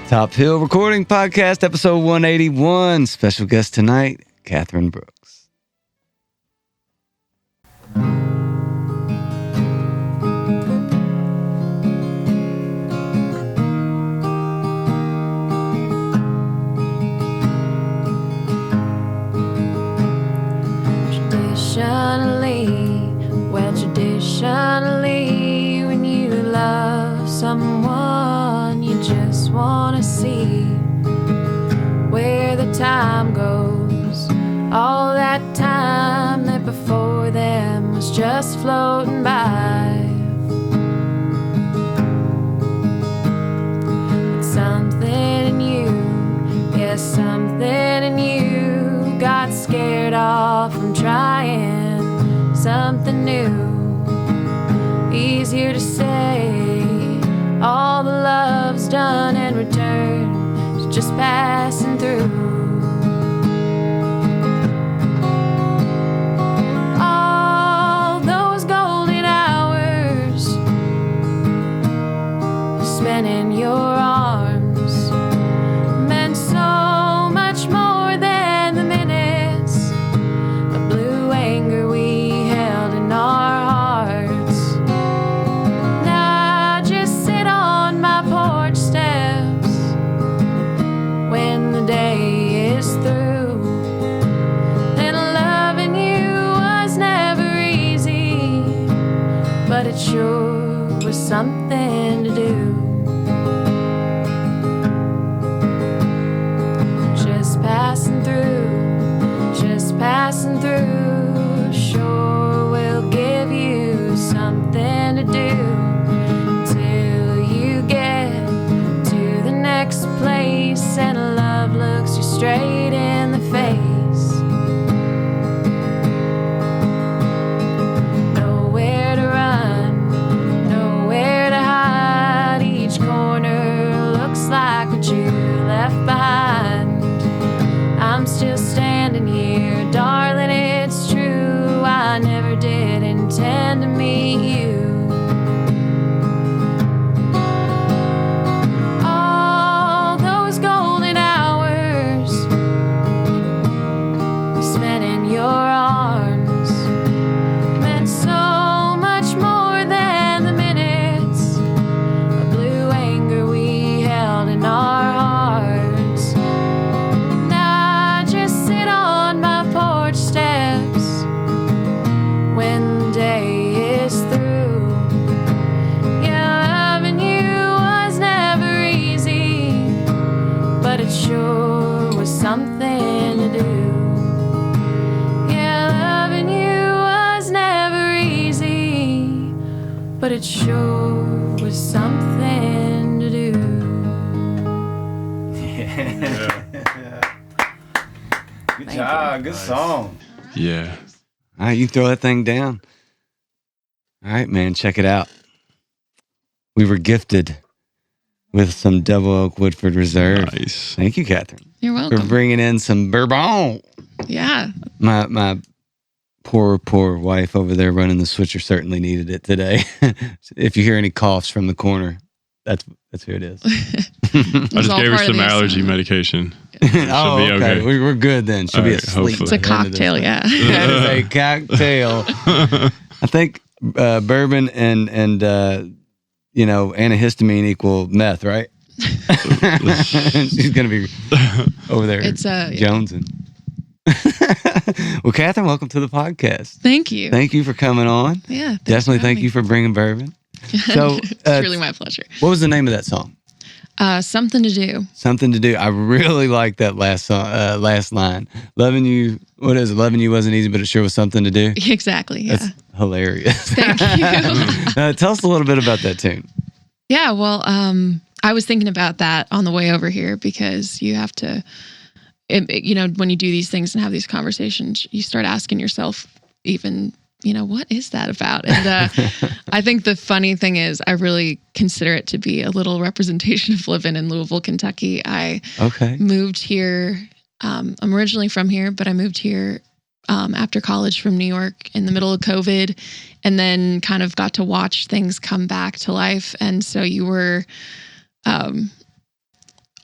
Top Hill Recording Podcast, episode 181. Special guest tonight, Kathryn Brooks. Traditionally, when you love someone, you just want to see where the time goes. All that time that before them was just floating by. But something in you, yes, something in you got scared off from trying something new. Easier to say, all the love's done in return, it's just passing through. All those golden hours spent in your arms meant so much more than the minutes of blue anger we held in our hearts. Now just sit on my porch steps when the day is through. And loving you was never easy, but it sure was something to do. Just passing through, sure will give you something to do till you get to the next place and love looks you straight in the face. Nowhere to run, nowhere to hide, each corner looks like what you left behind. I'm still standing here, darling, it's true, I never did intend to meet you. All those golden hours spent in your arms meant so much more than the minutes of blue anger we held in our hearts. Now just sit on my porch steps when the day is through. Yeah, loving you was never easy, but it sure was something to do. Yeah, loving you was never easy, but it sure was something to do. Good job. Good song. Yeah. All right, you throw that thing down. All right, man, check it out. We were gifted with some Double Oak Woodford Reserve. Nice. Thank you, Kathryn, You're for welcome. bringing in some bourbon. Yeah. My poor wife over there running the switcher certainly needed it today. If you hear any coughs from the corner, that's who it is. I just gave her some allergy medication. Oh, be okay. okay. We're good then. She'll All be right, asleep. hopefully. It's a cocktail, yeah. That is a cocktail. I think bourbon and antihistamine equal meth, right? She's gonna be over there. It's jonesing. Well, Kathryn, welcome to the podcast. Thank you. Thank you for coming on. Yeah. Definitely thank you for bringing bourbon. So, it's really my pleasure. what was the name of that song? Something to do. Something to do. I really like that last song, last line. Loving you. What is it? Loving you wasn't easy, but it sure was something to do. Exactly. Yeah. That's hilarious. Thank you. Tell us a little bit about that tune. Yeah. Well, I was thinking about that on the way over here because you have to, when you do these things and have these conversations, you start asking yourself even, what is that about? And I think the funny thing is I really consider it to be a little representation of living in Louisville, Kentucky. I moved here. I'm originally from here, but I moved here after college from New York in the middle of COVID, and then kind of got to watch things come back to life. And so you were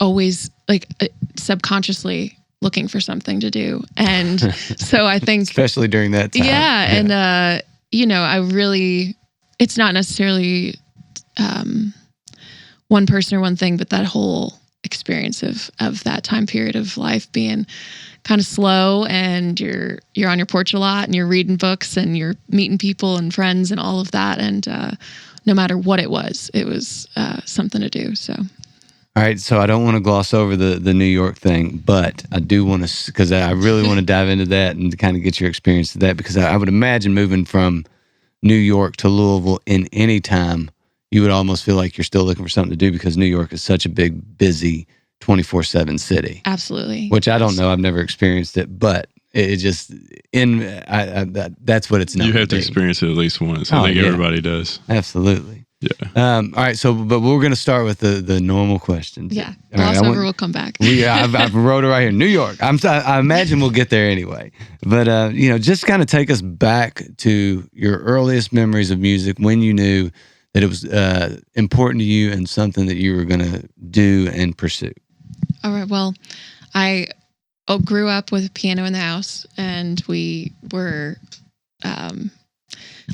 always like subconsciously looking for something to do. And so I think, especially during that time. Yeah. And, I really, it's not necessarily one person or one thing, but that whole experience of that time period of life being kind of slow, and you're on your porch a lot, and you're reading books, and you're meeting people and friends and all of that. And no matter what it was something to do. So. All right, so I don't want to gloss over the New York thing, but I do want to, because I really want to dive into that and kind of get your experience of that, because I would imagine moving from New York to Louisville in any time, you would almost feel like you're still looking for something to do, because New York is such a big, busy 24/7 city. Absolutely. Which I don't know, I've never experienced it, but it just, that's what it's not. You have to experience it at least once. I think everybody does. Absolutely. Yeah. All right. So, but we're going to start with the normal questions. Yeah. All Crossover will come back. I've wrote it right here. New York. I imagine we'll get there anyway. But, just kind of take us back to your earliest memories of music, when you knew that it was important to you and something that you were going to do and pursue. All right. Well, I grew up with a piano in the house, and we were,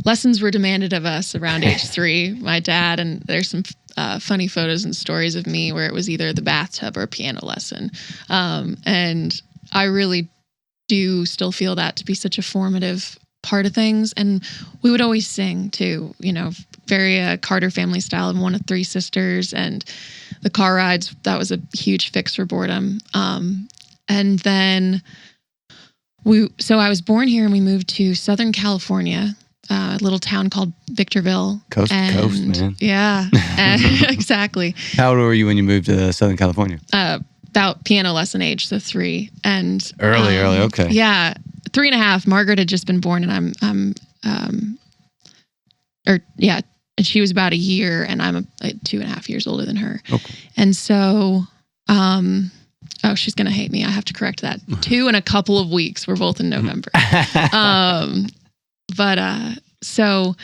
lessons were demanded of us around age 3. My dad, and there's some funny photos and stories of me where it was either the bathtub or a piano lesson. And I really do still feel that to be such a formative part of things. And we would always sing too, very Carter family style. I'm one of 3 sisters, and the car rides, that was a huge fix for boredom. And then so I was born here, and we moved to Southern California, a little town called Victorville. Coast to coast, man. Yeah, exactly. How old were you when you moved to Southern California? About piano lesson age, so 3. And early, okay. Yeah, 3.5. Margaret had just been born, and and she was about a year, and I'm 2.5 years older than her. Okay. And so, she's gonna hate me. I have to correct that. 2 and a couple of weeks. We're both in November. So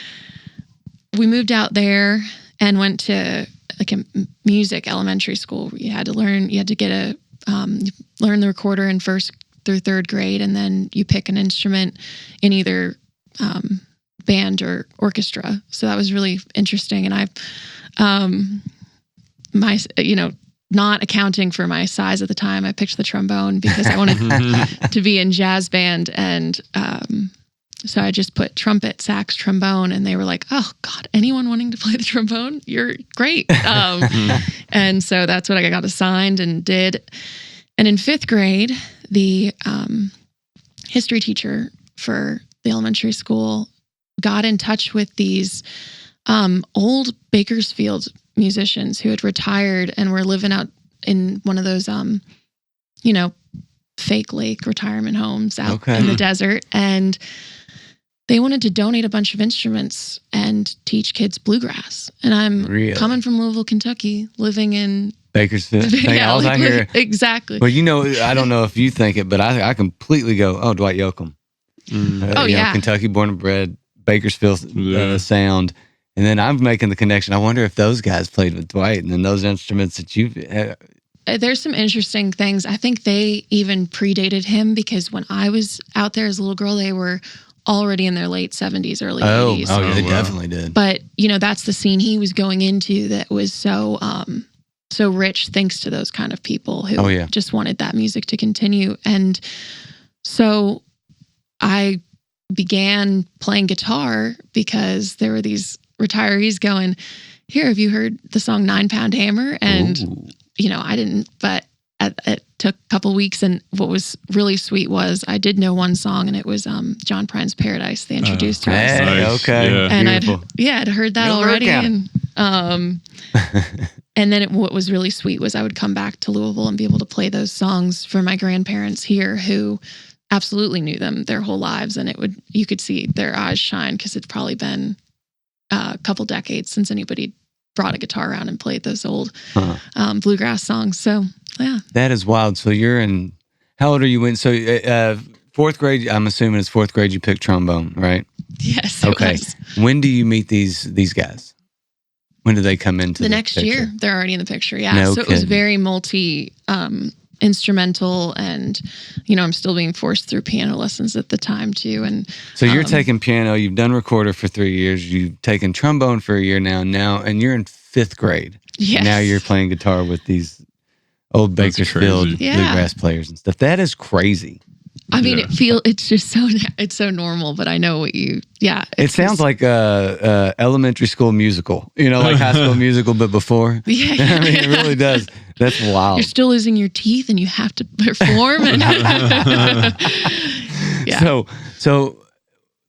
we moved out there and went to like a music elementary school. You had to learn learn the recorder in 1st through 3rd grade. And then you pick an instrument in either, band or orchestra. So that was really interesting. And not accounting for my size at the time, I picked the trombone because I wanted to be in jazz band. And, so I just put trumpet, sax, trombone, and they were like, "Oh God, anyone wanting to play the trombone? You're great." And so that's what I got assigned and did. And in 5th grade, the history teacher for the elementary school got in touch with these old Bakersfield musicians who had retired and were living out in one of those, fake lake retirement homes out in the desert. And they wanted to donate a bunch of instruments and teach kids bluegrass. And I'm coming from Louisville, Kentucky, living in Bakersfield. I hear exactly. Well, I don't know if you think it, but I completely go, oh, Dwight Yoakam. Kentucky born and bred, Bakersfield sound. And then I'm making the connection. I wonder if those guys played with Dwight, and then those instruments that you've... There's some interesting things. I think they even predated him, because when I was out there as a little girl, they were already in their late 70s, early 80s. Oh, yeah, they definitely did. But, that's the scene he was going into that was so rich, thanks to those kind of people who just wanted that music to continue. And so I began playing guitar because there were these retirees going, "Here, have you heard the song 9 Pound Hammer?" And, I didn't, but it took a couple weeks. And what was really sweet was I did know one song, and it was John Prine's Paradise. They introduced to us. Nice. Okay. Yeah. And I'd heard that already. And, and then what was really sweet was I would come back to Louisville and be able to play those songs for my grandparents here, who absolutely knew them their whole lives. And you could see their eyes shine, because it's probably been a couple decades since anybody brought a guitar around and played those old bluegrass songs. So, yeah. That is wild. So how old are you when? So 4th grade, I'm assuming it's 4th grade you picked trombone, right? Yes. Okay. When do you meet these guys? When do they come into the next picture? year? They're already in the picture. Yeah. No So it was kidding. very multi instrumental, and I'm still being forced through piano lessons at the time too. And So you're taking piano. You've done recorder for 3 years. You've taken trombone for a year now, and you're in 5th grade. yes. Now you're playing guitar with these old That's Bakersfield crazy. Yeah. bluegrass players and stuff. That is crazy. I mean, Yeah. it's just so normal, but I know what you, It sounds like a elementary school musical, like High School Musical, but before. yeah. I mean, it really does. That's wild. You're still losing your teeth and you have to perform. And yeah. So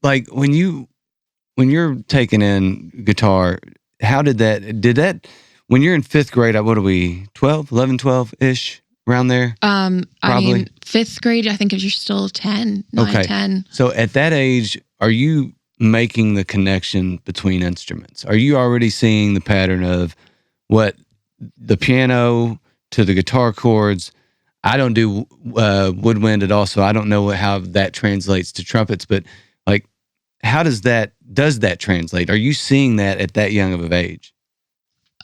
like when you're taking in guitar, how did that, when you're in 5th grade, what are we, 12-ish, around there? I Probably. mean, 5th grade, I think if you're still 10, 9, Okay. 10. So at that age, are you making the connection between instruments? Are you already seeing the pattern of what the piano to the guitar chords? I don't do woodwind at all, so I don't know how that translates to trumpets, but like, how does that translate? Are you seeing that at that young of an age?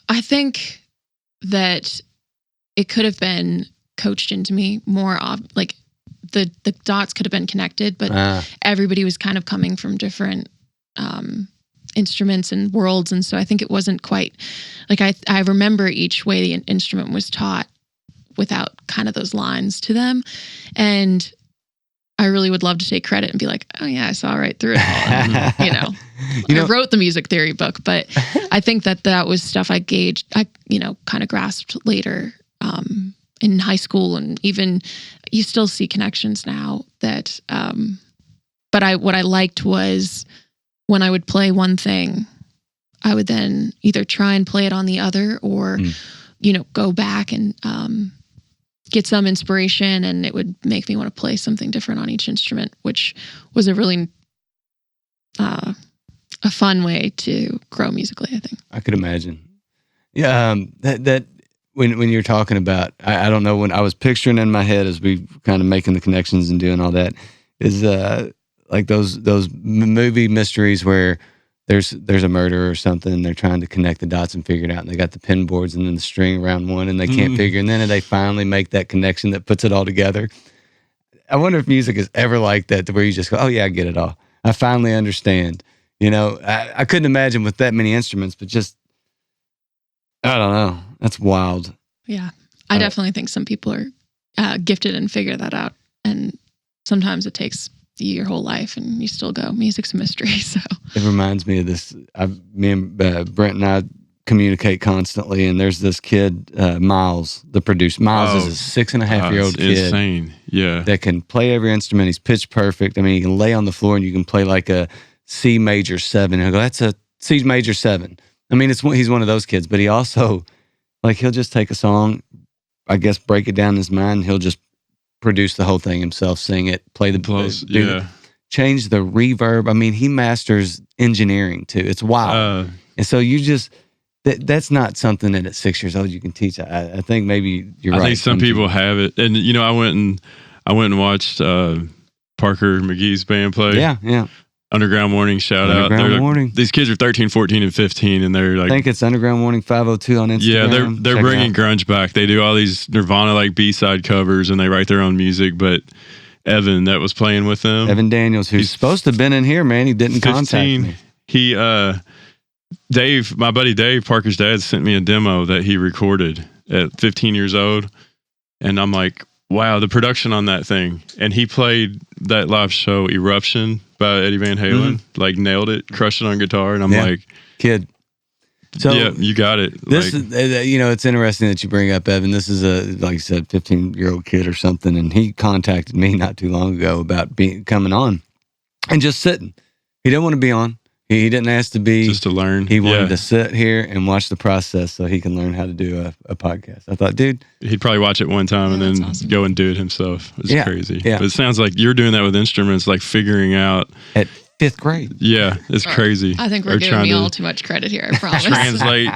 I think that it could have been coached into me more, like the dots could have been connected, but everybody was kind of coming from different instruments and worlds. And so I think it wasn't quite like, I remember each way the instrument was taught without kind of those lines to them. And I really would love to take credit and be like, oh yeah, I saw right through it all. And, I wrote the music theory book, but I think that was stuff I kind of grasped later in high school, and even you still see connections now that, but what I liked was when I would play one thing, I would then either try and play it on the other or, go back and get some inspiration, and it would make me want to play something different on each instrument, which was a really a fun way to grow musically, I think. I could imagine. Yeah, that when you're talking about, I don't know, when I was picturing in my head as we kind of making the connections and doing all that, is like those movie mysteries where there's a murder or something, and they're trying to connect the dots and figure it out, and they got the pin boards and then the string around one, and they can't figure, and then they finally make that connection that puts it all together. I wonder if music is ever like that, to where you just go, oh yeah, I get it all. I finally understand. I couldn't imagine with that many instruments, but just, I don't know. That's wild. Yeah. I definitely think some people are gifted and figure that out. And sometimes it takes your whole life and you still go, music's a mystery. So it reminds me of this. Me and Brent and I communicate constantly, and there's this kid, Miles, the producer. Miles is a 6.5-year-old kid. Insane. Yeah. That can play every instrument. He's pitch perfect. I mean, he can lay on the floor and you can play like a C major 7. He'll go, that's a C major 7. I mean, he's one of those kids, but he also, like, he'll just take a song, I guess, break it down in his mind. He'll just produce the whole thing himself, sing it, play the Plus, yeah. Change the reverb. I mean, he masters engineering too. It's wild. And so you just, that's not something that at 6 years old you can teach. I think maybe you're right. I think some people have it. And, I went and watched Parker McGee's band play. Yeah. Underground Morning, shout out. Underground Morning. These kids are 13, 14, and 15, and they're like, I think it's Underground Morning 502 on Instagram. Yeah, they're bringing grunge back. They do all these Nirvana like B-side covers, and they write their own music. But Evan, that was playing with them, Evan Daniels, who's supposed to have been in here, man, he didn't 15, contact me. He, Dave, my buddy Dave, Parker's dad, sent me a demo that he recorded at 15 years old, and I'm like, wow, the production on that thing. And he played that live show Eruption by Eddie Van Halen, like nailed it, crushed it on guitar, and I'm like, kid. So yeah, you got it. This is, it's interesting that you bring up Evan. This is like you said, 15-year-old kid or something, and he contacted me not too long ago about coming on and just sitting. He didn't want to be on. He didn't ask to be. Just to learn. He wanted to sit here and watch the process so he can learn how to do a podcast. I thought, dude. He'd probably watch it one time and then awesome. go and do it himself. It's crazy. Yeah. But it sounds like you're doing that with instruments, like figuring out. At 5th grade. Yeah, it's crazy. I think we're giving me all too much credit here, I promise. Translate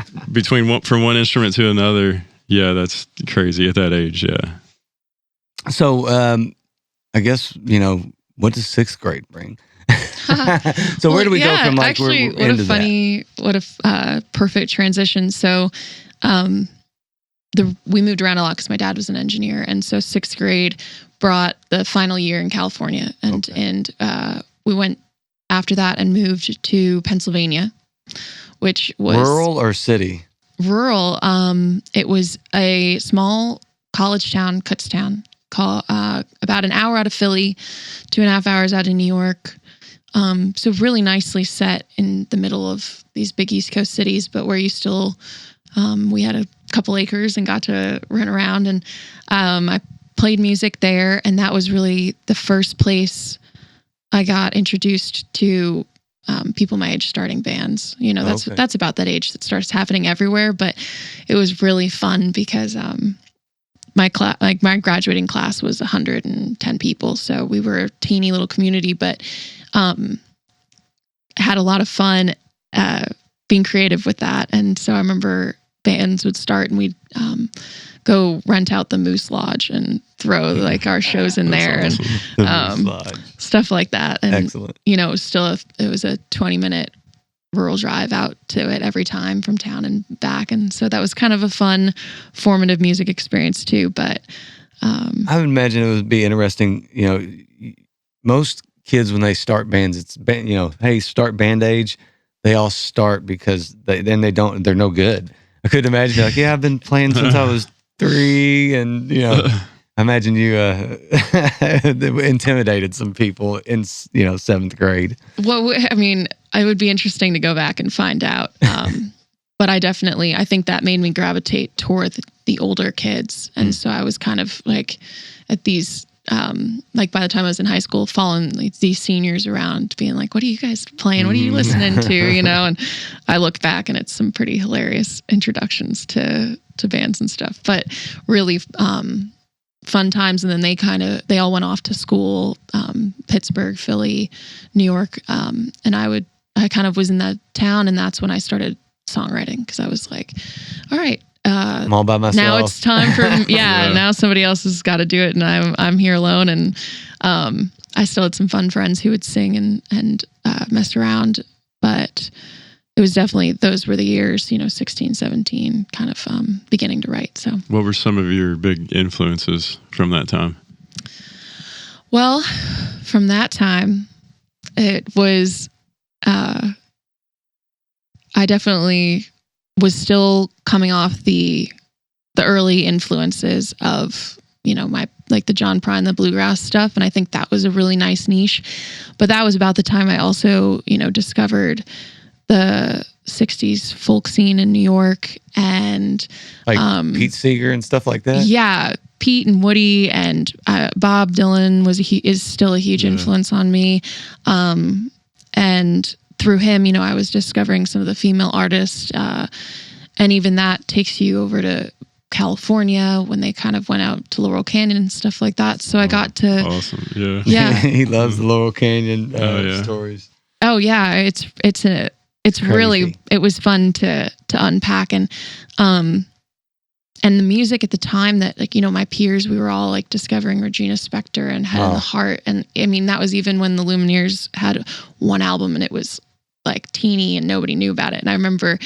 from one instrument to another. Yeah, that's crazy at that age, yeah. So, I guess, what does 6th grade bring? So where do we go from like actually, we're into what a perfect transition. So, we moved around a lot because my dad was an engineer, and so 6th grade brought the final year in California, and we went after that and moved to Pennsylvania, which was rural or city? Rural. It was a small college town, Kutztown, about an hour out of Philly, 2.5 hours out of New York. So really nicely set in the middle of these big East Coast cities, but where you still, we had a couple acres and got to run around, and I played music there, and that was really the first place I got introduced to people my age starting bands. You know, that's about that age that starts happening everywhere, but it was really fun because my graduating class was 110 people, so we were a teeny little community, but had a lot of fun being creative with that. And so I remember bands would start and we'd go rent out the Moose Lodge and throw like our shows in there and stuff like that. And, excellent. You know, it was a 20-minute rural drive out to it every time from town and back. And so that was kind of a fun, formative music experience too. But I would imagine it would be interesting. You know, most kids when they start bands, it's you know, hey, start band age. They all start because they're no good. I couldn't imagine like, yeah, I've been playing since I was 3, and you know, I imagine you intimidated some people in 7th grade. Well, I mean, it would be interesting to go back and find out. But I think that made me gravitate toward the older kids, and so I was kind of like at these. Like by the time I was in high school, following like these seniors around, being like, "What are you guys playing? What are you listening to?" You know, and I look back, and it's some pretty hilarious introductions to bands and stuff. But really fun times. And then they all went off to school, Pittsburgh, Philly, New York, and I kind of was in that town, and that's when I started songwriting because I was like, "All right." I'm all by myself. Now it's time for now somebody else has got to do it, and I'm here alone. And I still had some fun friends who would sing and mess around, but it was definitely, those were the years, 16, 17, kind of beginning to write. So what were some of your big influences from that time? Well, from that time, it was I definitely was still coming off the early influences of, the John Prine, the bluegrass stuff. And I think that was a really nice niche. But that was about the time I also, discovered the 60s folk scene in New York and like Pete Seeger and stuff like that. Yeah. Pete and Woody and Bob Dylan is still a huge influence on me. And through him, I was discovering some of the female artists, and even that takes you over to California when they kind of went out to Laurel Canyon and stuff like that. So I got to awesome, yeah. He loves the Laurel Canyon stories. Oh yeah, it's really, it was fun to unpack, and the music at the time that my peers, we were all like discovering Regina Spektor and Head in the Heart, and I mean that was even when the Lumineers had one album and it was like teeny and nobody knew about it. And I remember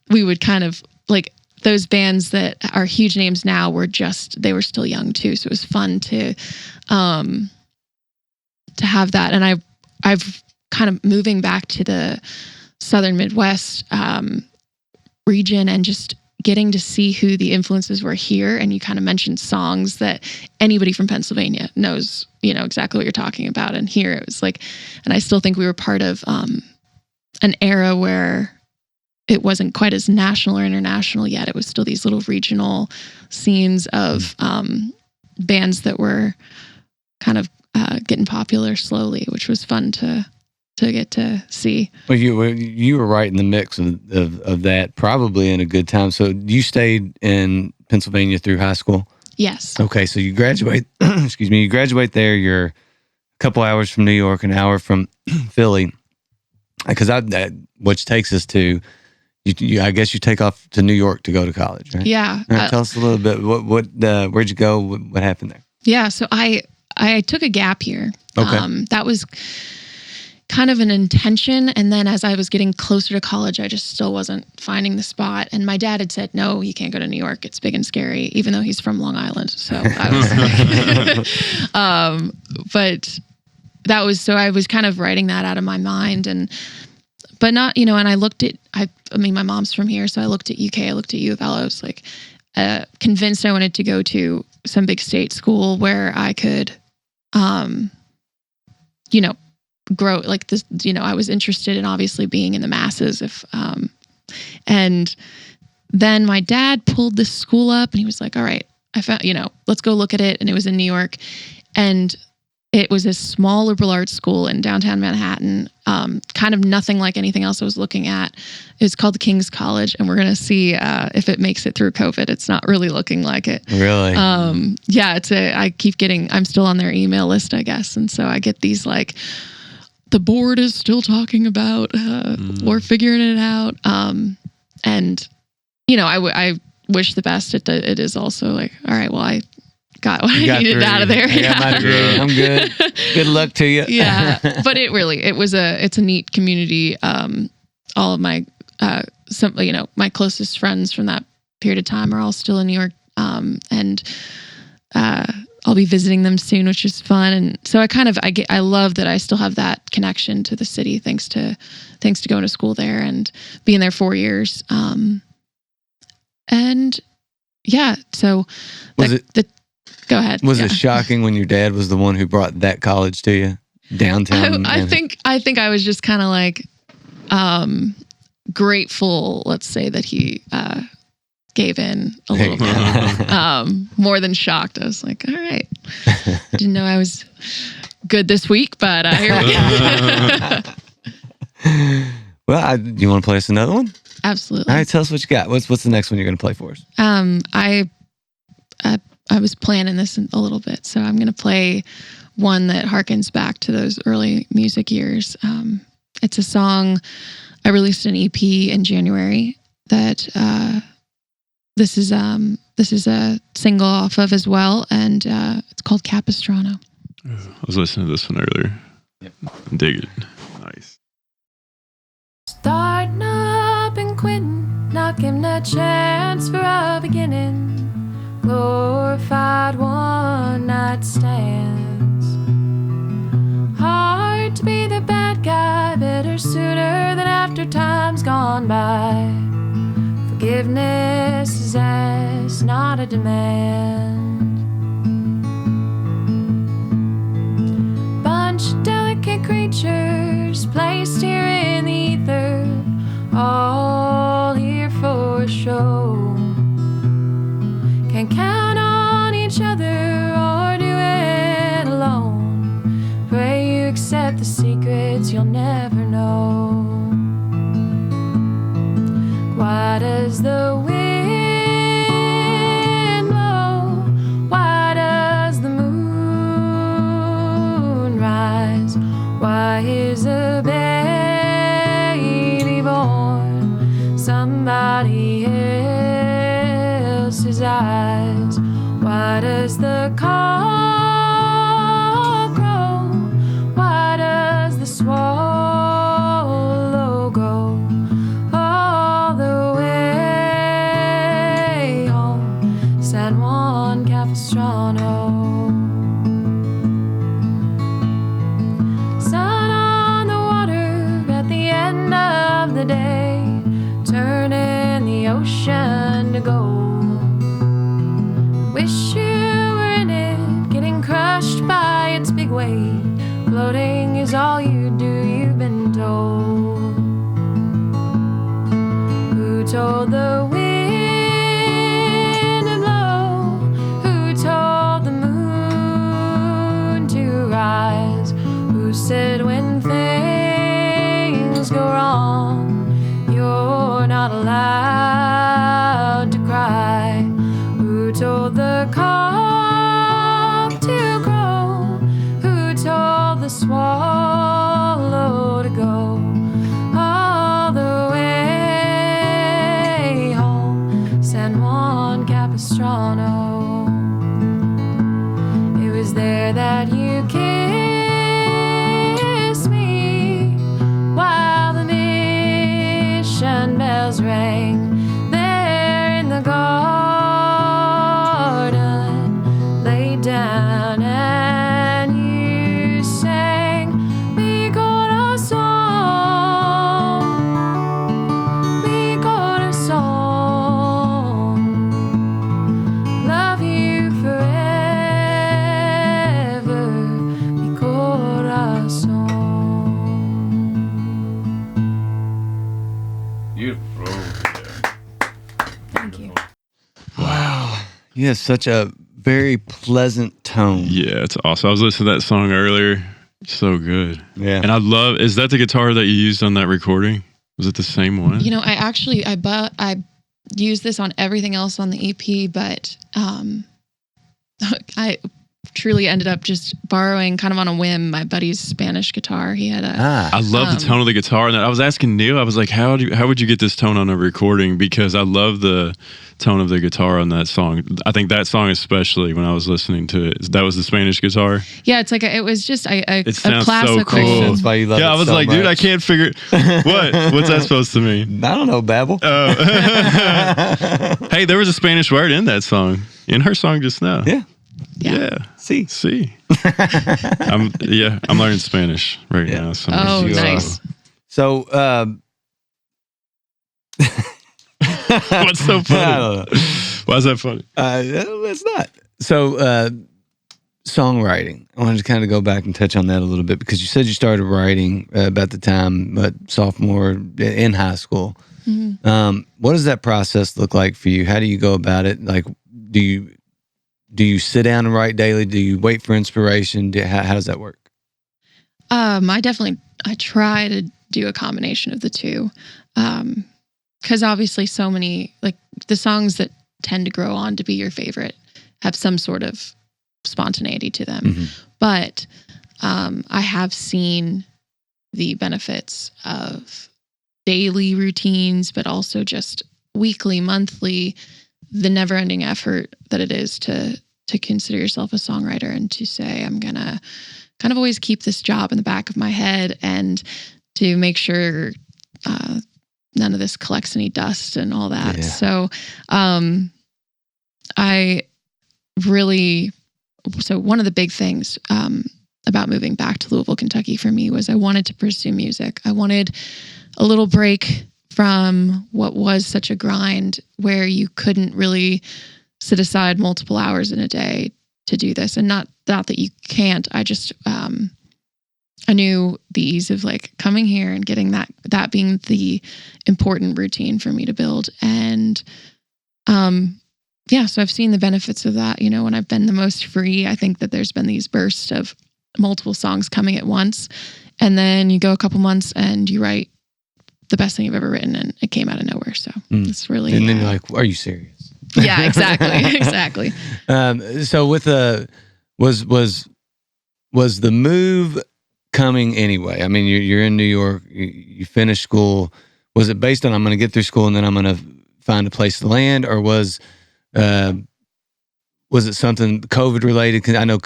we would kind of like those bands that are huge names now they were still young too. So it was fun to have that. And I've kind of moving back to the Southern Midwest region and just getting to see who the influences were here. And you kind of mentioned songs that anybody from Pennsylvania knows, exactly what you're talking about. And here it was like, and I still think we were part of an era where it wasn't quite as national or international yet. It was still these little regional scenes of bands that were kind of getting popular slowly, which was fun to get to see. Well, you were right in the mix of that, probably in a good time. So you stayed in Pennsylvania through high school? Yes. Okay, so you graduate. Excuse me. You graduate there. You're a couple hours from New York, an hour from Philly. Because which takes us to, I guess you take off to New York to go to college, right? Yeah. Right, tell us a little bit. Where'd you go? What happened there? Yeah. So I took a gap year. Okay. That was, kind of an intention. And then as I was getting closer to college, I just still wasn't finding the spot. And my dad had said, no, you can't go to New York. It's big and scary, even though he's from Long Island. So I was like, but that was, so I was kind of writing that out of my mind but not, and I looked at, I mean, my mom's from here. So I looked at UK, I looked at U of L. I was like, convinced I wanted to go to some big state school where I could, grow like this, I was interested in obviously being in the masses and then my dad pulled this school up and he was like, all right, I found, let's go look at it. And it was in New York and it was a small liberal arts school in downtown Manhattan. Kind of nothing like anything else I was looking at. It's called the King's College and we're going to see if it makes it through COVID. It's not really looking like it. Really? Yeah, I'm still on their email list, I guess. And so I get these like, the board is still talking about or figuring it out. And, I wish the best. It is also like, all right, well, I got what I needed out of there. I got my degree. I'm good. Good luck to you. Yeah. But it's a neat community. All of my, my closest friends from that period of time are all still in New York. And I'll be visiting them soon, which is fun. And so I love that I still have that connection to the city, thanks to going to school there and being there 4 years. And yeah, so go ahead. Was it shocking when your dad was the one who brought that college to you downtown? I think I was just kind of like, grateful, let's say, that he, gave in a little bit, more than shocked. I was like, all right. Didn't know I was good this week, but here we go. Well, do you want to play us another one? Absolutely. All right, tell us what you got. What's the next one you're going to play for us? I was planning this a little bit, so I'm going to play one that harkens back to those early music years. It's a song, I released an EP in January that this is a single off of as well, and it's called Capistrano. I was listening to this one earlier. Yep. Dig it. Nice. Starting up and quitting, not giving a chance for a beginning. Glorified one-night stands. Hard to be the bad guy, better sooner than after time's gone by. Forgiveness is asked, not a demand. Bunch of delicate creatures placed here in the ether, all here for a show. Can't count on each other or do it alone. Pray you accept the secrets you'll never know. Why does the wind blow? Why does the moon rise? Why is a baby born somebody else's eyes? Why does the cock crow? Why does the swallow go? San Juan Capistrano. Sun on the water at the end of the day, turning the ocean to gold. Wish you were in it, getting crushed by its big weight. Floating is all you do, you've been told. Who told the wind to blow? Who told the moon to rise? Who said when things go wrong, you're not allowed to cry? Who told the cock to crow? Who told the swallow to go? All the way home, San Juan Capistrano. It was there that you kissed me, bells rang there in the garden. Lay down and you sang mi corazón, mi corazón. Love you forever, mi corazón. Beautiful. Thank you. Wow. You have such a very pleasant tone. Yeah, it's awesome. I was listening to that song earlier. So good. Yeah. And I love, is that the guitar that you used on that recording? Was it the same one? You know, I use this on everything else on the EP, but I truly ended up just borrowing kind of on a whim my buddy's Spanish guitar. He had a I love the tone of the guitar. And I was asking Neil, I was like, how would you get this tone on a recording? Because I love the tone of the guitar on that song. I think that song especially, when I was listening to it, that was the Spanish guitar. yeah, it's like it was just a sounds so classical. cool. That's why you love it Yeah, I was so like, dude, I much. can't figure what's that supposed to mean? I don't know, Babel. Oh. Hey, there was a Spanish word in that song, in her song just now. Yeah. Yeah. See. I'm learning Spanish right now. So Oh, You are. nice. So, what's so I funny? don't know. Why is that funny? It's not. So, songwriting. I wanted to kind of go back and touch on that a little bit because you said you started writing about the time, sophomore in high school. Mhm. What does that process look like for you? How do you go about it? Like, do you sit down and write daily? Do you wait for inspiration? How does that work? I try to do a combination of the two. Because obviously so many, like the songs that tend to grow on to be your favorite have some sort of spontaneity to them. Mhm. But I have seen the benefits of daily routines, but also just weekly, monthly, the never-ending effort that it is to consider yourself a songwriter and to say, I'm going to kind of always keep this job in the back of my head and to make sure none of this collects any dust and all that. Yeah. So one of the big things about moving back to Louisville, Kentucky for me was I wanted to pursue music. I wanted a little break from what was such a grind where you couldn't really sit aside multiple hours in a day to do this. And not that you can't, I just, I knew the ease of like coming here and getting that being the important routine for me to build. And, so I've seen the benefits of that. You know, when I've been the most free, I think that there's been these bursts of multiple songs coming at once. And then you go a couple months and you write the best thing you've ever written and it came out of nowhere. So it's really, And then you're like, are you serious? yeah, exactly. So with was the move coming anyway? I mean, you're in New York, you finished school. Was it based on I'm going to get through school and then I'm going to find a place to land, or was it something COVID related? Because I know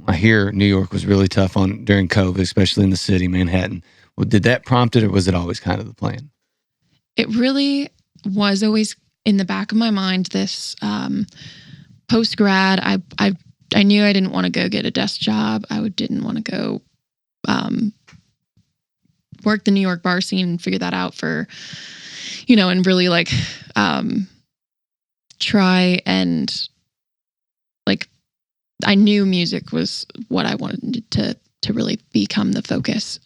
I hear New York was really tough during COVID, especially in the city, Manhattan. Well, did that prompt it, or was it always kind of the plan? It really was always in the back of my mind. This post grad, I knew I didn't want to go get a desk job. I didn't want to go work the New York bar scene and figure that out for, and really like try and like, I knew music was what I wanted to really become the focus.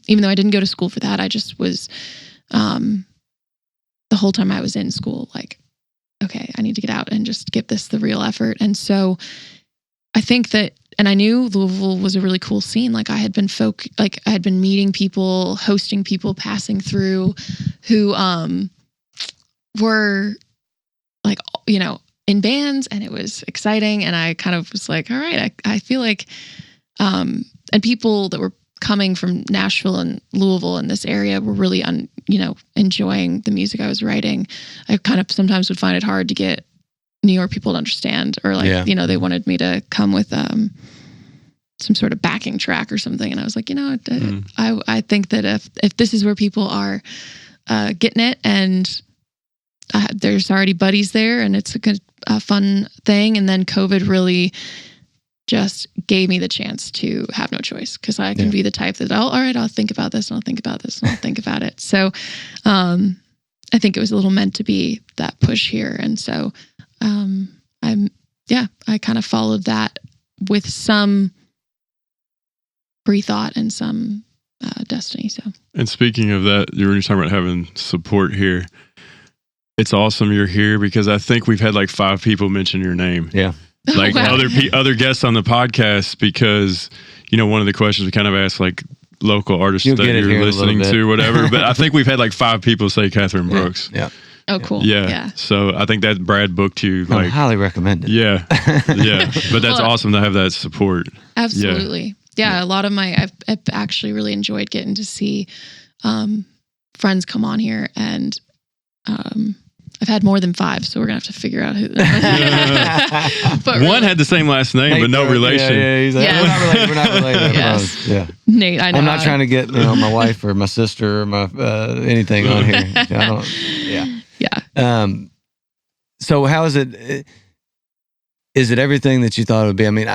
Even though I didn't go to school for that, I just was, the whole time I was in school, like, okay, I need to get out and just give this the real effort. And so I think that, and I knew Louisville was a really cool scene. Like I had been meeting people, hosting people, passing through who, were like, in bands, and it was exciting. And I kind of was like, all right, I feel like, and people that were coming from Nashville and Louisville in this area were really, enjoying the music I was writing. I kind of sometimes would find it hard to get New York people to understand, or like, they wanted me to come with some sort of backing track or something. And I was like, I think that if this is where people are getting it, and there's already buddies there, and it's a good, fun thing. And then COVID really just gave me the chance to have no choice, because I can be the type that, all right, I'll think about this, and I'll think about this, and I'll think about it. So I think it was a little meant to be, that push here. And so I kind of followed that with some pre-thought and some destiny. So. And speaking of that, you were talking about having support here. It's awesome you're here, because I think we've had like 5 people mention your name. Yeah. Like other guests on the podcast, because, one of the questions we kind of ask, like, local artists that you're listening to, whatever. But I think we've had like 5 people say Kathryn Brooks. Yeah. Oh, cool. Yeah. So I think that Brad booked you. I highly recommend it. Yeah. Yeah. But that's awesome to have that support. Absolutely. Yeah. A lot of I've actually really enjoyed getting to see friends come on here, and I've had more than 5, so we're gonna have to figure out who. But one had the same last name, but no relation. Yeah, he's like, we're not related. Yes. Yeah. Nate, I know. I'm not trying to get my wife or my sister or my anything on here. I don't. Yeah. Yeah. So how is it? Is it everything that you thought it would be? I mean,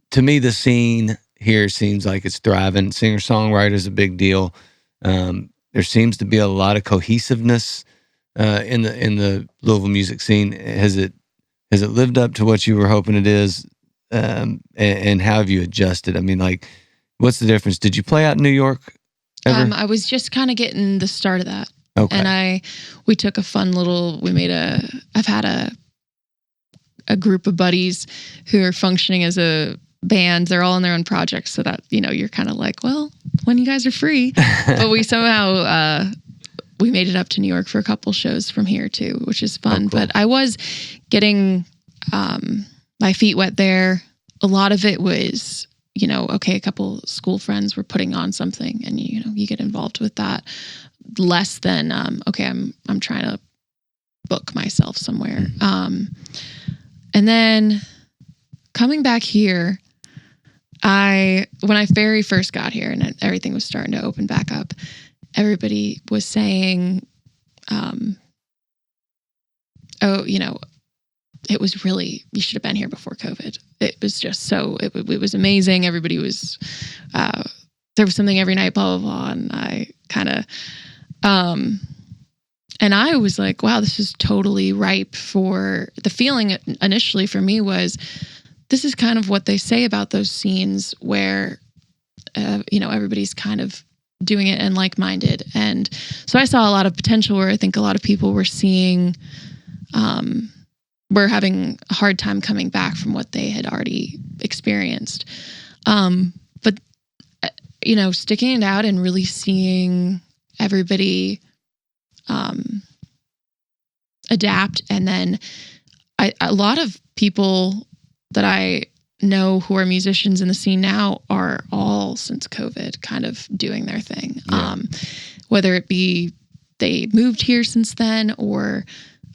to me, the scene here seems like it's thriving. Singer-songwriter is a big deal. There seems to be a lot of cohesiveness in the Louisville music scene. Has it lived up to what you were hoping it is? And how have you adjusted? I mean, like, what's the difference? Did you play out in New York ever? I was just kind of getting the start of that. Okay. And we took a fun little, I've had a group of buddies who are functioning as a band. They're all in their own projects, so that, you're kind of like, well, when you guys are free. But we somehow, we made it up to New York for a couple shows from here too, which is fun. Oh, cool. But I was getting my feet wet there. A lot of it was, okay, a couple school friends were putting on something, and you get involved with that. Less than okay, I'm trying to book myself somewhere. Mm-hmm. And then coming back here, when I very first got here and everything was starting to open back up, everybody was saying, it was really, you should have been here before COVID. It was just it was amazing. Everybody was, there was something every night, blah, blah, blah. And I kind of, and I was like, wow, this is totally ripe for, the feeling initially for me was, this is kind of what they say about those scenes where, everybody's kind of doing it and like-minded. And so I saw a lot of potential where I think a lot of people were seeing, were having a hard time coming back from what they had already experienced. But, sticking it out and really seeing everybody adapt. And then a lot of people that I know who are musicians in the scene now are all, since COVID, kind of doing their thing. Yeah. Whether it be they moved here since then, or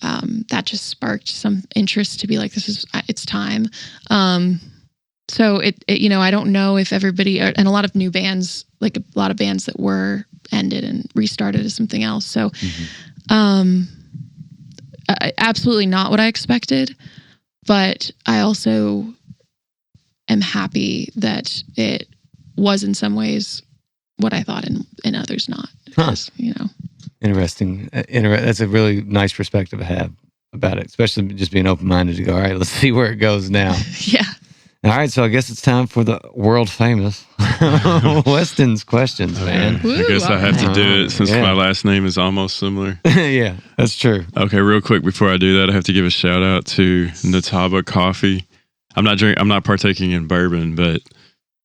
that just sparked some interest to be like, it's time. So it I don't know if everybody, and a lot of new bands, like a lot of bands that were ended and restarted as something else. So, absolutely not what I expected, but I also am happy that it was in some ways what I thought, and in others not. Because, Interesting. That's a really nice perspective to have about it, especially just being open-minded to go, all right, let's see where it goes now. Yeah. All right, so I guess it's time for the world famous Weston's questions, man. I guess I have to do it since my last name is almost similar. Yeah, that's true. Okay, real quick before I do that, I have to give a shout out to Nataba Coffee. I'm not partaking in bourbon, but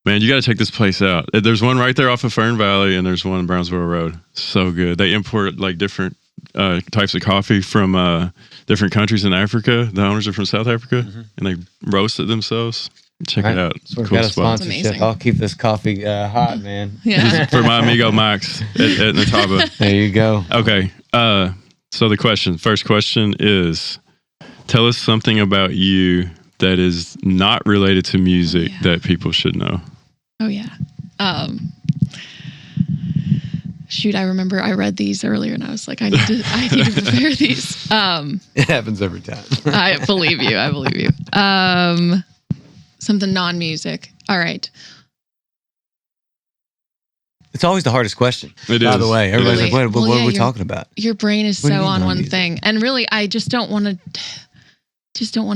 man, you got to check this place out. There's one right there off of Fern Valley, and there's one in Brownsboro Road. So good. They import like different types of coffee from different countries in Africa. The owners are from South Africa, and they roast it themselves. Check it out. So we've got a sponsorship. I'll keep this coffee hot, man. Yeah. For my amigo Max at Nataba. There you go. Okay. So the first question is, tell us something about you that is not related to music that people should know. Oh yeah. shoot, I remember I read these earlier and I was like, I need to prepare these. It happens every time. I believe you. Something non-music. All right. It's always the hardest question. It By is. the way, everybody's Really? like, what Well, are yeah, we talking about? Your brain is What do you so mean on one non-music? thing. And really, I just don't want to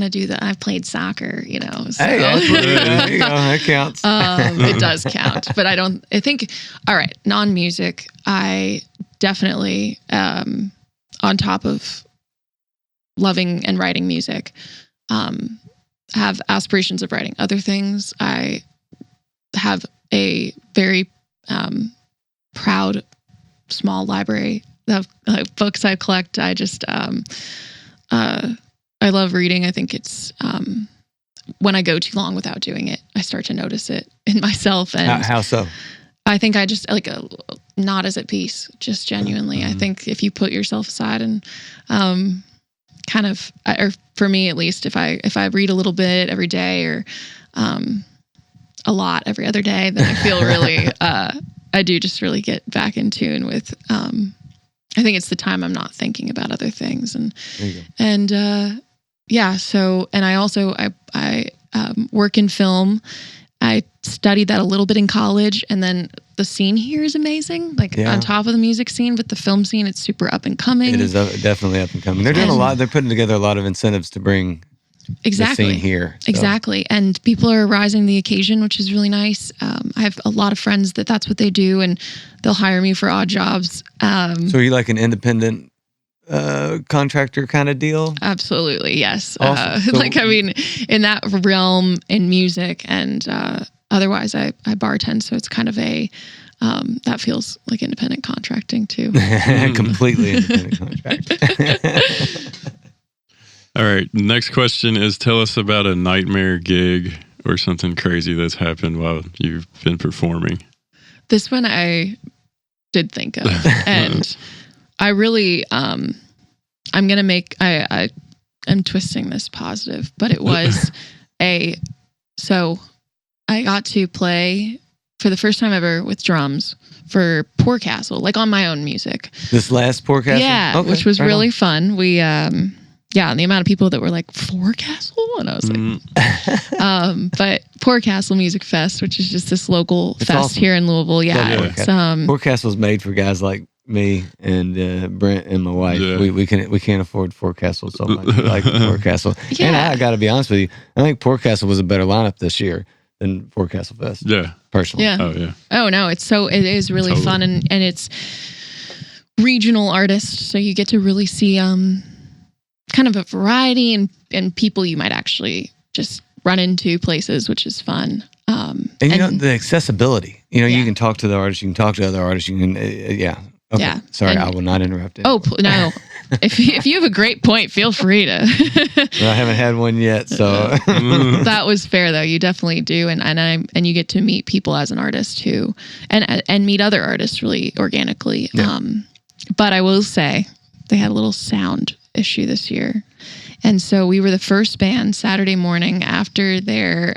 do that. I've played soccer, so. Hey, there you go. That counts. It does count, but I think, all right, non-music, I definitely, on top of loving and writing music, have aspirations of writing other things. I have a very proud small library of books I collect. I just, I love reading. I think it's, when I go too long without doing it, I start to notice it in myself. And How so? I think I just not as at peace, just genuinely. I think if you put yourself aside and, or for me at least, if I read a little bit every day or, a lot every other day, then I feel really, I do just really get back in tune with, I think it's the time I'm not thinking about other things. Yeah. So, and I also, I work in film. I studied that a little bit in college, and then the scene here is amazing. On top of the music scene, but the film scene, it's super up and coming. It is definitely up and coming. They're doing a lot. They're putting together a lot of incentives to bring the scene here. So. Exactly. And people are rising to the occasion, which is really nice. I have a lot of friends that's what they do, and they'll hire me for odd jobs. So are you like an independent contractor kind of deal? Absolutely, yes. Awesome. In that realm in music, and otherwise I bartend, so it's kind of that feels like independent contracting too. Completely independent contractor. All right. Next question is, tell us about a nightmare gig or something crazy that's happened while you've been performing. This one I did think of, and I really, I'm twisting this positive, but it was so I got to play for the first time ever with drums for Poor Castle, on my own music. This last Poor Castle? Yeah, Okay, which was right really on. fun. We, and the amount of people that were like, Poor Castle? And I was like, but Poor Castle Music Fest, which is just this local fest awesome. here in Louisville. Yeah. Love It's, Poor Castle's made for guys like me and Brent and my wife. Yeah. We can't afford Poor Castle so much. We like Poor Castle. Yeah. And I got to be honest with you, I think Poor Castle was a better lineup this year than Poor Castle Fest. Yeah. Personally. Yeah. Oh, yeah. Oh no, it is really Totally. fun, and it's regional artists, so you get to really see kind of a variety and people you might actually just run into places, which is fun. And the accessibility. You can talk to the artist, you can talk to other artists, you can yeah. Okay. Yeah. Sorry, And- I will not interrupt it. Oh no, if you have a great point, feel free to. I haven't had one yet, so That was fair though. You definitely do, and you get to meet people as an artist who, and meet other artists really organically. Yeah. But I will say they had a little sound issue this year, and so we were the first band Saturday morning after their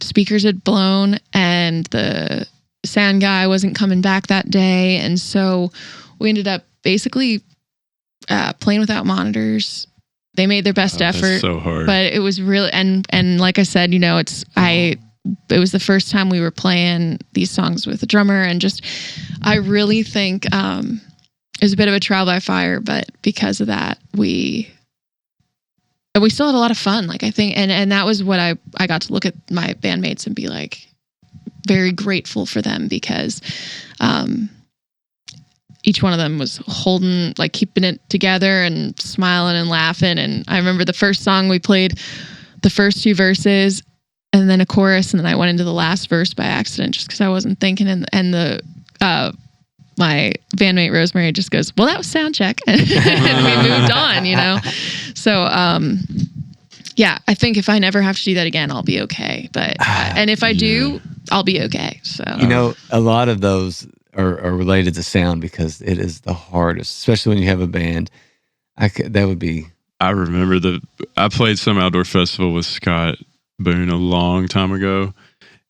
speakers had blown, and the sound guy wasn't coming back that day, and so we ended up basically playing without monitors. They made their best effort. That's so hard. But it was really, and like I said, it was the first time we were playing these songs with a drummer, and just, I really think it was a bit of a trial by fire, but because of that, we still had a lot of fun. I think, and that was what I got to look at my bandmates and be like, very grateful for them, because each one of them was holding, keeping it together and smiling and laughing. And I remember the first song we played, the first two verses and then a chorus, and then I went into the last verse by accident just because I wasn't thinking. And the my bandmate Rosemary just goes, "Well, that was sound check," and we moved on. So yeah, I think if I never have to do that again, I'll be okay. But and if I do, I'll be okay. So a lot of those are related to sound, because it is the hardest, especially when you have a band. That would be. I remember I played some outdoor festival with Scott Boone a long time ago,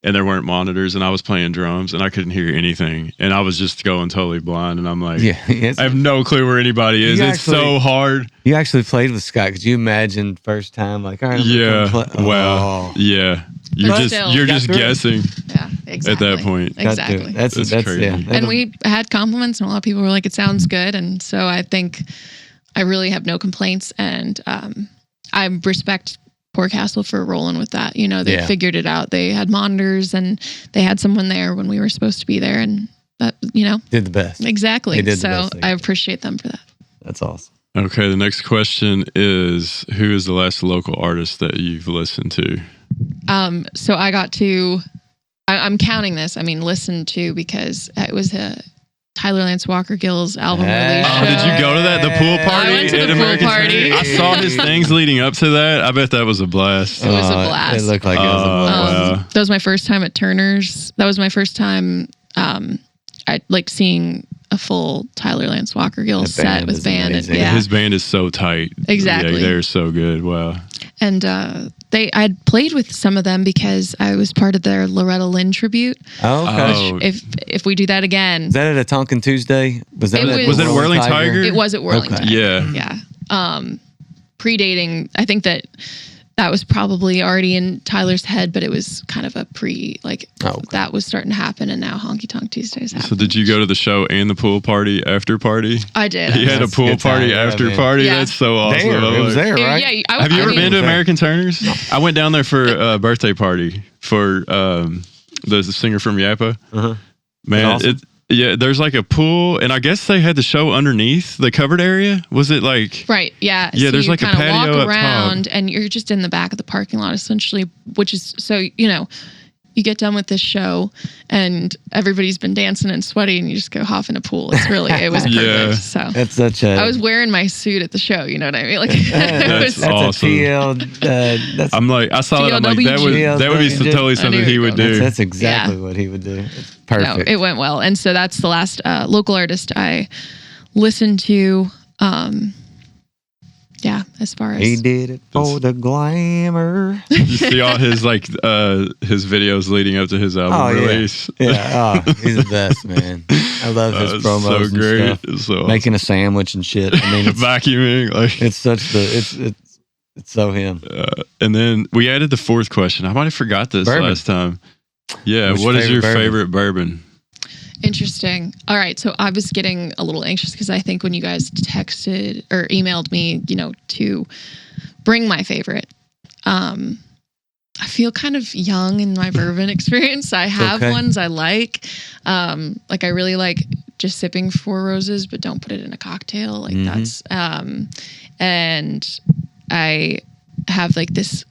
and there weren't monitors, and I was playing drums, and I couldn't hear anything, and I was just going totally blind, and I'm like, I have no clue where anybody is. It's so hard. You actually played with Scott. Could you imagine first time, like, all right, wow, yeah. You're just guessing. Yeah, exactly. At that point, exactly. That's crazy. Yeah, and we had compliments, and a lot of people were like, "It sounds good," and so I think I really have no complaints, and I respect Poor Castle for rolling with that. You know, they figured it out. They had monitors, and they had someone there when we were supposed to be there, and that, you know, did the best. Exactly. They did so the best I appreciate them for that. That's awesome. Okay, the next question is, who is the last local artist that you've listened to? So I got to, I'm counting this. I mean, listen to, because it was a Tyler Lance Walker Gill's album release show. Oh, did you go to that? The pool party? I went to the pool party. I saw his things leading up to that. I bet that was a blast. It was a blast. It looked like it was a blast. Wow. That was my first time at Turner's. That was my first time I like seing a full Tyler Lance Walker Gill set with band. And, his band is so tight. Exactly. Yeah, they're so good. Wow. And I'd played with some of them because I was part of their Loretta Lynn tribute. Oh, okay. If we do that again. Is that at a Tonkin Tuesday? Was it Whirling Tiger? It was at Whirling Tiger. Yeah. Yeah. Predating, I think that was probably already in Tyler's head, but it was kind of a that was starting to happen, and now Honky Tonk Tuesdays happen. So did you go to the show and the pool party after party? I did. He had a pool party after party? Yeah. That's so awesome. It was there, right? Yeah. Have you ever been to American Turner's? No. I went down there for a birthday party for the singer from Yappa. Uh-huh. Man, awesome? There's like a pool, and I guess they had the show underneath the covered area. Was it like... Right, yeah. Yeah, so there's like a patio walk around, up top. and you're just in the back of the parking lot, essentially, which is, so, you know, you get done with this show, and everybody's been dancing and sweaty, and you just go hop in a pool. It was perfect. Yeah. So that's such a... I was wearing my suit at the show, you know what I mean? Like, that's awesome. A TL... I'm like, I saw that, I'm like, that would be totally something he would do. That's exactly what he would do. It's perfect. No, it went well. And so that's the last local artist I listened to. As far as... He did it for the glamour. You see all his his videos leading up to his album release. Yeah. He's the best, man. I love his promos. So great. And stuff. So making a sandwich and shit. I mean, vacuuming. Like, it's such it's so him. And then we added the fourth question. I might have forgot this last time. Yeah. What is your favorite bourbon? Interesting. All right. So I was getting a little anxious because I think when you guys texted or emailed me, you know, to bring my favorite, I feel kind of young in my bourbon experience. I have ones I like. Like I really like just sipping Four Roses, but don't put it in a cocktail. Like that's, and I have like this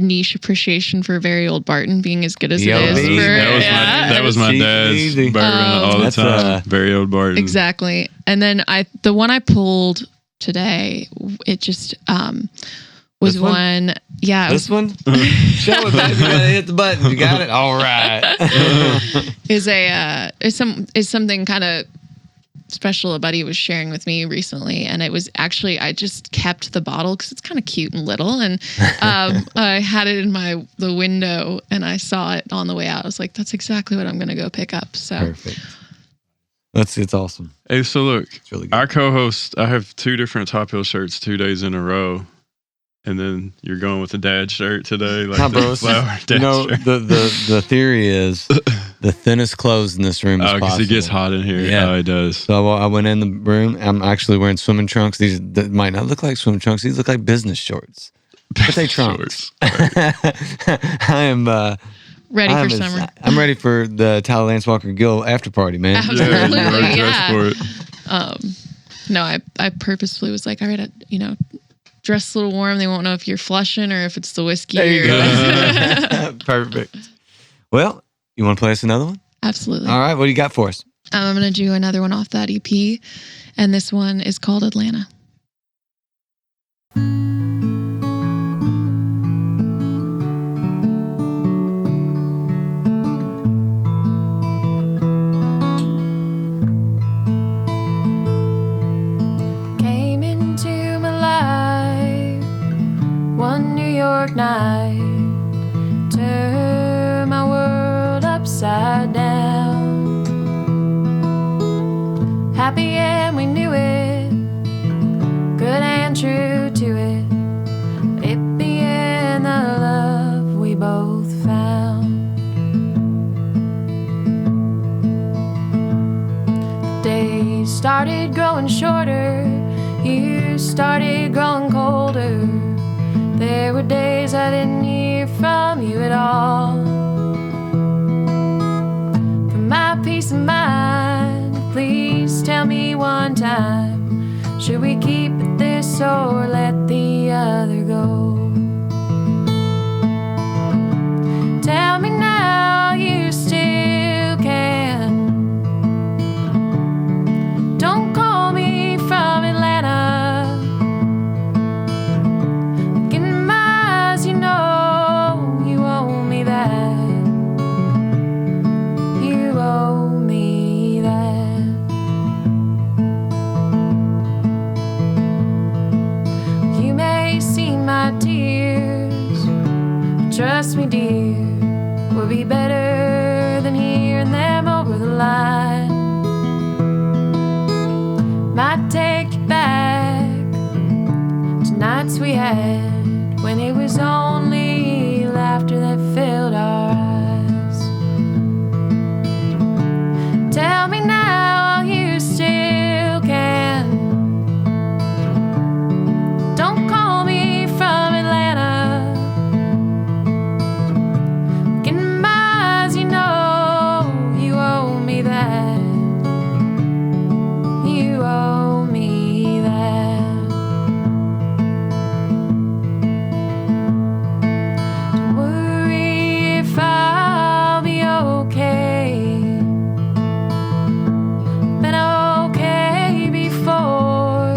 niche appreciation for Very Old Barton being as good as it is. That was my dad's bourbon all the time. Very Old Barton. Exactly. And then the one I pulled today, it just was this one. Yeah. This one? Show it, baby. You gotta hit the button. You got it? All right. is something kind of special a buddy was sharing with me recently, and it was actually, I just kept the bottle because it's kind of cute and little, and I had it in the window, and I saw it on the way out. I was like, that's exactly what I'm gonna go pick up. So perfect. It's awesome. Hey, so look, it's really good. Our co-host, I have 2 different Top Hill shirts 2 days in a row. And then you're going with the dad shirt today, like the flower dad shirt. The theory is the thinnest clothes in this room is possible. Because it gets hot in here. Yeah, it does. So I went in the room. I'm actually wearing swimming trunks. These might not look like swimming trunks. These look like business shorts, but they trunks. I am ready for summer. I'm ready for the Tyler Lance Walker Gill after party, man. Absolutely, you are dressed for it. No, I purposefully was like, all right, dress a little warm. They won't know if you're flushing or if it's the whiskey. There you go. Perfect. Well, you want to play us another one? Absolutely. All right. What do you got for us? I'm going to do another one off that EP, and this one is called Atlanta. Came into my life one New York night, turned my world growing shorter, you started growing colder. There were days I didn't hear from you at all. For my peace of mind, please tell me one time, should we keep it this or let the other go? Tell me now you still can. Don't call me from Atlanta. Look in my eyes, you know you owe me that. You owe me that. You may see my tears, but trust me, dear, would be better than hearing them over the line. Might take you back to nights we had when it was only laughter that filled our eyes. Tell me now you still can. Don't call me from Atlanta. Look in my eyes, you know you owe me that. You owe me that. Don't worry if I'll be okay. Been okay before.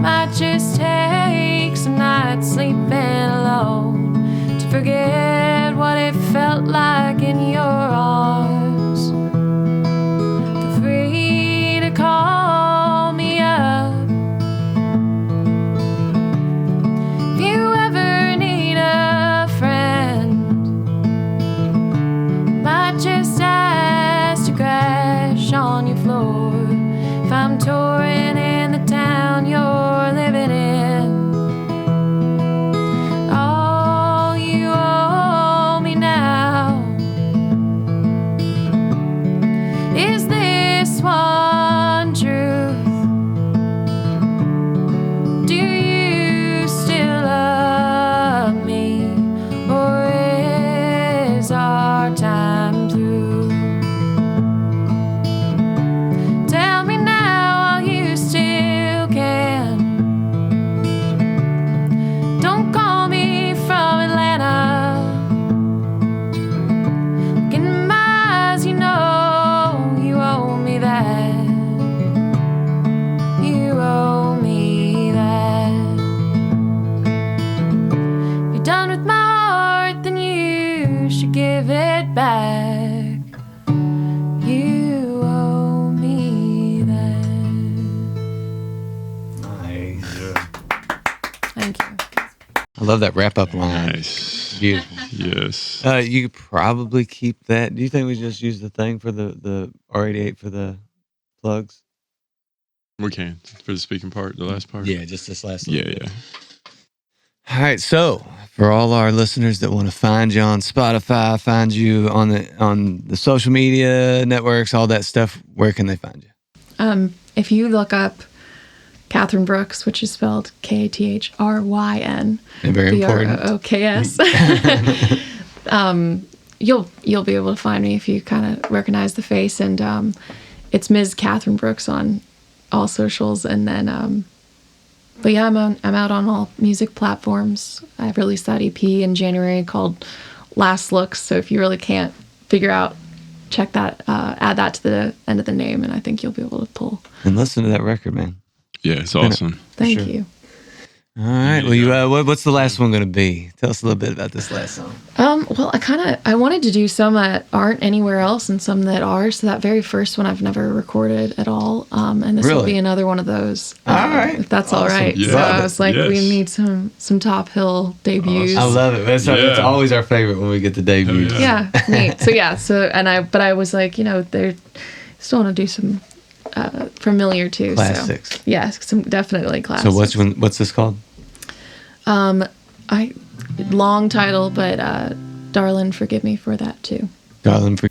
Might just take some nights sleeping alone to forget what it felt like in your arms. Feel free to call me up if you ever need a friend. Might just ask to crash on your floor if I'm touring in the town you're living in. All you owe me now is this one truth. Do you still love me, or is our time through? Tell me now you still can. Don't call me from Atlanta. Look in my eyes, you know you owe me that. You owe me that. If you're done with my heart, then you should give it back. You owe me that. Nice. Thank you. I love that wrap up line. Nice. Beautiful. Yes. You could probably keep that. Do you think we just use the thing for the R88 for the plugs? We can. For the speaking part, the last part? Yeah, just this last Yeah, little bit. yeah. All right, so for all our listeners that want to find you on Spotify, find you on the social media networks, all that stuff, where can they find you? If you look up Kathryn Brooks, which is spelled Kathryn, And very important. Brooks, you'll be able to find me if you kind of recognize the face. And it's Ms. Kathryn Brooks on all socials. And then, but yeah, I'm out on all music platforms. I released that EP in January called Last Looks. So if you really can't figure out, check that, add that to the end of the name, and I think you'll be able to pull. And listen to that record, man. Yeah, it's awesome. Thank sure. you. All right. Well, you what's the last one going to be? Tell us a little bit about this last song. Well, I wanted to do some that aren't anywhere else and some that are. So that very first one I've never recorded at all. And this will Really? be another one of those. All right. If that's Awesome. all right. Yeah. So I was like, Yes. we need some Top Hill debuts. I love it. It's Yeah. always our favorite when we get the debuts. Oh, yeah. Yeah, neat. So yeah, but I was like, they still want to do some familiar too. Classics. So yeah, some definitely classics. So what's this called? Long title, but Darlin, forgive me for that too. Darlin, for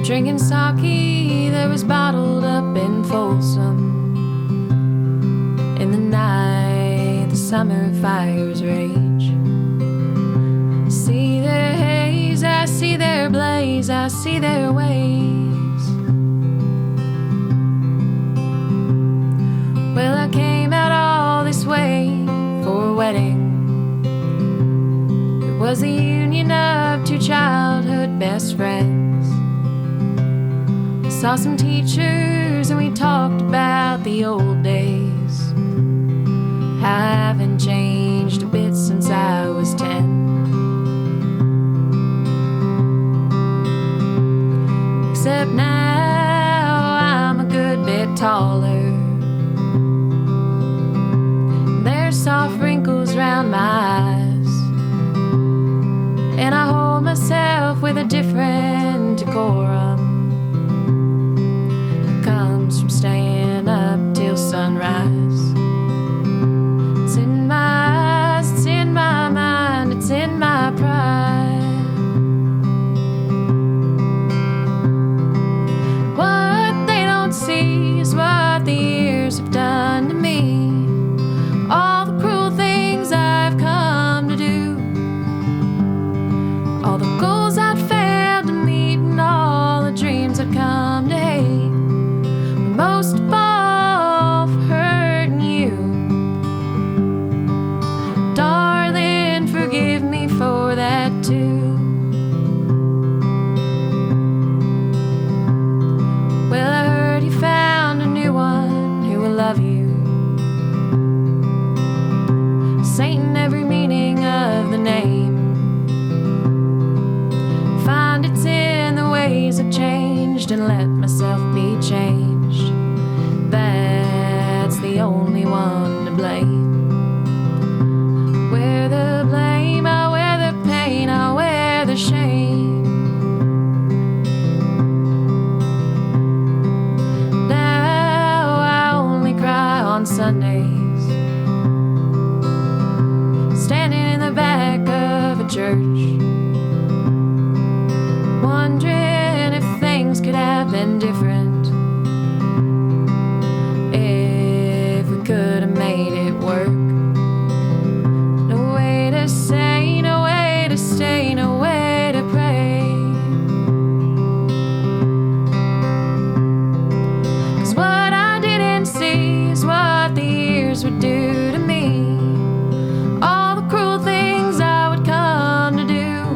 Drinking sake that was bottled up in Folsom. In the night, the summer fires rage. See their haze, I see their blaze, I see their ways. Well, I came out all this way for a wedding. It was the union of two childhood best friends. I saw some teachers and we talked about the old days. I haven't changed a bit since I was 10. Except now I'm a good bit taller. There's soft wrinkles round my eyes, and I hold myself with a different decorum. It comes from staying up till sunrise. It's in my eyes, it's in my mind, it's in my pride. What they don't see is what the years have done to me. All the cruel things I've come to do, all the goals I'd failed to meet, and all the dreams I'd come to hate. Most of all, for hurting you. Darling, forgive me for that too. Well, I heard you found a new one who will love you. Satan, every meaning of the name. Find it's in the ways I've changed and let myself be changed. That's the only one to blame. Wear the blame, I wear the pain, I wear the shame. Now I only cry on Sundays, standing in the back of a church, wondering if things could have been different, if we could have made it work. No way to say, no way to stay, no way to pray. 'Cause what I didn't see is what the years would do to me. All the cruel things I would come to do,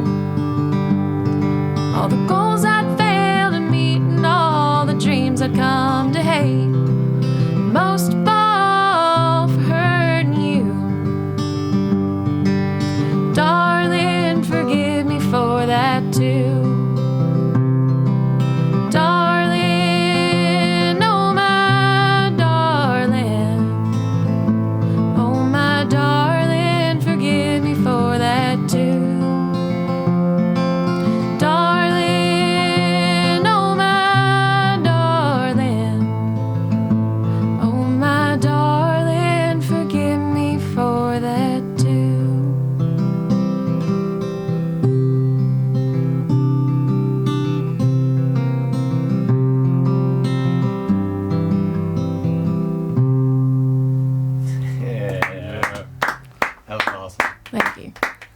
all the goals I'd failed to meet, and all the dreams I'd come to hate. Most of all, for hurting you. Darling, forgive me for that too.